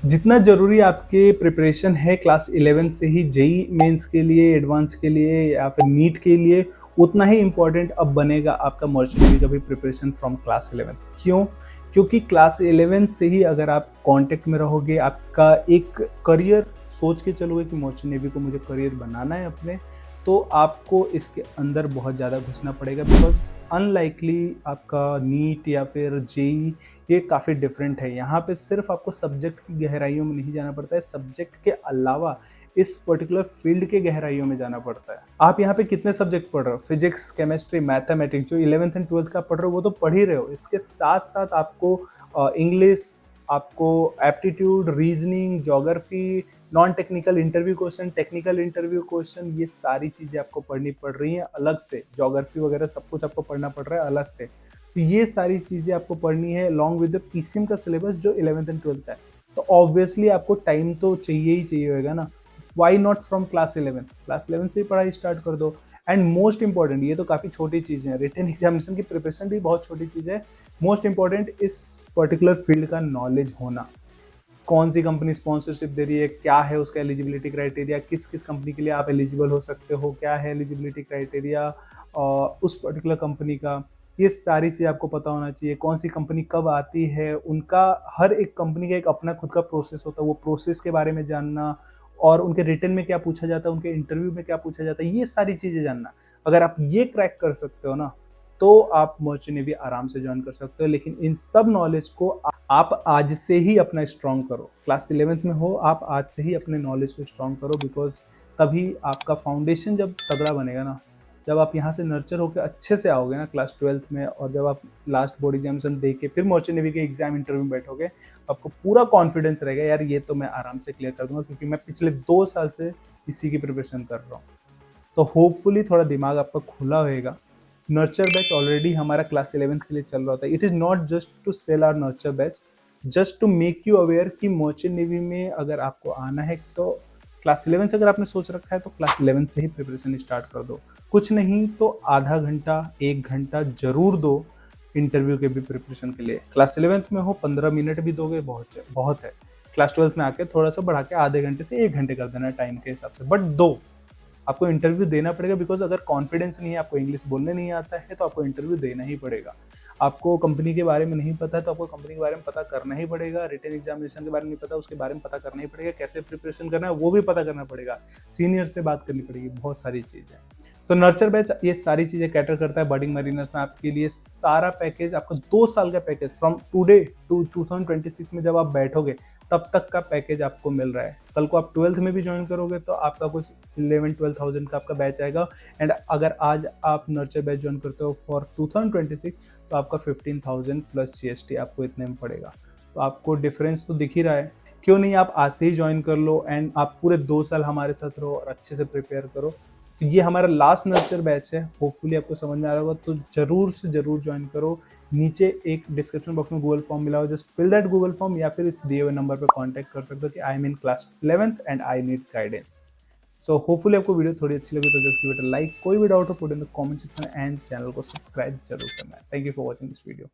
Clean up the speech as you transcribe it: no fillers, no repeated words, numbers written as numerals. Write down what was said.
जितना ज़रूरी आपके प्रिपरेशन है क्लास 11 से ही जेईई मेंस के लिए, एडवांस के लिए या फिर नीट के लिए, उतना ही इम्पोर्टेंट अब बनेगा आपका मर्चेंट नेवी का भी प्रिपरेशन फ्रॉम क्लास 11th। क्यों? क्योंकि क्लास 11 से ही अगर आप कांटेक्ट में रहोगे, आपका एक करियर सोच के चलोगे कि मर्चेंट नेवी को मुझे करियर बनाना है अपने, तो आपको इसके अंदर बहुत ज़्यादा घुसना पड़ेगा। बिकॉज़ अनलाइकली आपका नीट या फिर जेईई ये काफ़ी डिफरेंट है। यहाँ पे सिर्फ आपको सब्जेक्ट की गहराइयों में नहीं जाना पड़ता है, सब्जेक्ट के अलावा इस पर्टिकुलर फील्ड के गहराइयों में जाना पड़ता है। आप यहाँ पे कितने सब्जेक्ट पढ़ रहे हो? फिजिक्स, केमिस्ट्री, मैथमेटिक्स, जो 11th एंड 12th का पढ़ रहे हो वो तो पढ़ ही रहे हो। इसके साथ-साथ आपको इंग्लिश, आपको aptitude, reasoning, geography, non technical interview question, technical interview question, ये सारी चीज़ें आपको पढ़नी पड़ रही हैं अलग से। ज्योग्राफी वगैरह सब कुछ आपको पढ़ना पड़ रहा है अलग से। तो ये सारी चीज़ें आपको पढ़नी है अलॉन्ग विद द पीसीएम का सिलेबस जो 11th एंड 12th का है। तो ऑब्वियसली आपको टाइम तो चाहिए ही चाहिए होगा ना। Why not from class 11? Class 11 से ही पढ़ाई स्टार्ट कर दो। एंड मोस्ट इंपॉर्टेंट, ये तो काफ़ी छोटी चीज़ें हैं, रिटन एग्जामिनेशन की प्रिपरेशन भी बहुत छोटी चीज़ है। मोस्ट इंपॉर्टेंट इस पर्टिकुलर फील्ड का नॉलेज होना। कौन सी कंपनी स्पॉन्सरशिप दे रही है, क्या है उसका एलिजिबिलिटी क्राइटेरिया, किस किस कंपनी के लिए आप एलिजिबल हो सकते हो, क्या है एलिजिबिलिटी क्राइटेरिया उस पर्टिकुलर कंपनी का, ये सारी चीज़ आपको पता होना चाहिए। कौन सी कंपनी कब आती है, उनका हर एक कंपनी का एक अपना खुद का प्रोसेस होता है, वो प्रोसेस के बारे में जानना और उनके रिटन में क्या पूछा जाता है, उनके इंटरव्यू में क्या पूछा जाता है, ये सारी चीज़ें जानना। अगर आप ये क्रैक कर सकते हो ना, तो आप मर्चेंट नेवी आराम से ज्वाइन कर सकते हो। लेकिन इन सब नॉलेज को आप आज से ही अपना स्ट्रॉन्ग करो। क्लास 11th में हो, आप आज से ही अपने नॉलेज को स्ट्रॉन्ग करो। बिकॉज तभी आपका फाउंडेशन जब तगड़ा बनेगा ना, जब आप यहाँ से नर्चर होकर अच्छे से आओगे ना क्लास 12th में, और जब आप लास्ट बोर्ड एग्जामिनेशन दे के फिर मर्चेंट नेवी के एग्जाम इंटरव्यू में बैठोगे, तो आपको पूरा कॉन्फिडेंस रहेगा, यार ये तो मैं आराम से क्लियर कर दूंगा क्योंकि मैं पिछले 2 साल से इसी की प्रिपरेशन कर रहा हूँ। तो होपफुली थोड़ा दिमाग आपका खुला होएगा। नर्चर बैच ऑलरेडी हमारा क्लास 11th के लिए चल रहा होता है। It is not just to sell our nurture batch, just to make you aware कि मर्चेंट नेवी में अगर आपको आना है तो क्लास 11 से अगर आपने सोच रखा है तो क्लास 11 से ही प्रिपरेशन स्टार्ट कर दो। कुछ नहीं तो आधा घंटा 1 घंटा जरूर दो इंटरव्यू के भी प्रिपरेशन के लिए। क्लास 11th में हो 15 मिनट भी दोगे बहुत है। क्लास 12th में आके थोड़ा सा बढ़ा के आधे घंटे से 1 घंटे कर देना टाइम के हिसाब से, बट दो। आपको इंटरव्यू देना पड़ेगा। बिकॉज अगर कॉन्फिडेंस नहीं है, आपको इंग्लिश बोलने नहीं आता है, तो आपको इंटरव्यू देना ही पड़ेगा। आपको कंपनी के बारे में नहीं पता है तो आपको कंपनी के बारे में पता करना ही पड़ेगा। रिटन एग्जामिनेशन के बारे में नहीं पता, उसके बारे में पता करना ही पड़ेगा। कैसे प्रिपरेशन करना है वो भी पता करना पड़ेगा। सीनियर से बात करनी पड़ेगी, बहुत सारी चीज़ें। तो नर्चर बैच ये सारी चीज़ें कैटर करता है। बडिंग मरीनर्स में आपके लिए सारा पैकेज, आपको 2 साल का पैकेज फ्रॉम टुडे टू 2026 में जब आप बैठोगे तब तक का पैकेज आपको मिल रहा है। कल को आप 12th में भी ज्वाइन करोगे तो आपका कुछ 11-12,000 का आपका बैच आएगा। एंड अगर आज आप नर्चर बैच ज्वाइन करते हो फॉर 2026 तो आपका 15,000 प्लस जीएसटी आपको इतने में पड़ेगा। तो आपको डिफरेंस तो दिख ही रहा है। क्यों नहीं आप आज से ही ज्वाइन कर लो एंड आप पूरे 2 साल हमारे साथ रहो और अच्छे से प्रिपेयर करो। तो ये हमारा लास्ट नर्चर बैच है। होपफुली आपको समझ में आ रहा होगा, तो जरूर से जरूर ज्वाइन करो। नीचे एक डिस्क्रिप्शन बॉक्स में गूगल फॉर्म मिला हो, just fill that Google form, या फिर इस दिए हुए नंबर पर कांटेक्ट कर सकते हो कि I am in class 11th and I need guidance. So hopefully आपको वीडियो थोड़ी अच्छी लगी तो just give it a like. कोई भी डाउट हो put in the comment section and channel को सब्सक्राइब जरूर करना है। Thank you for watching this video.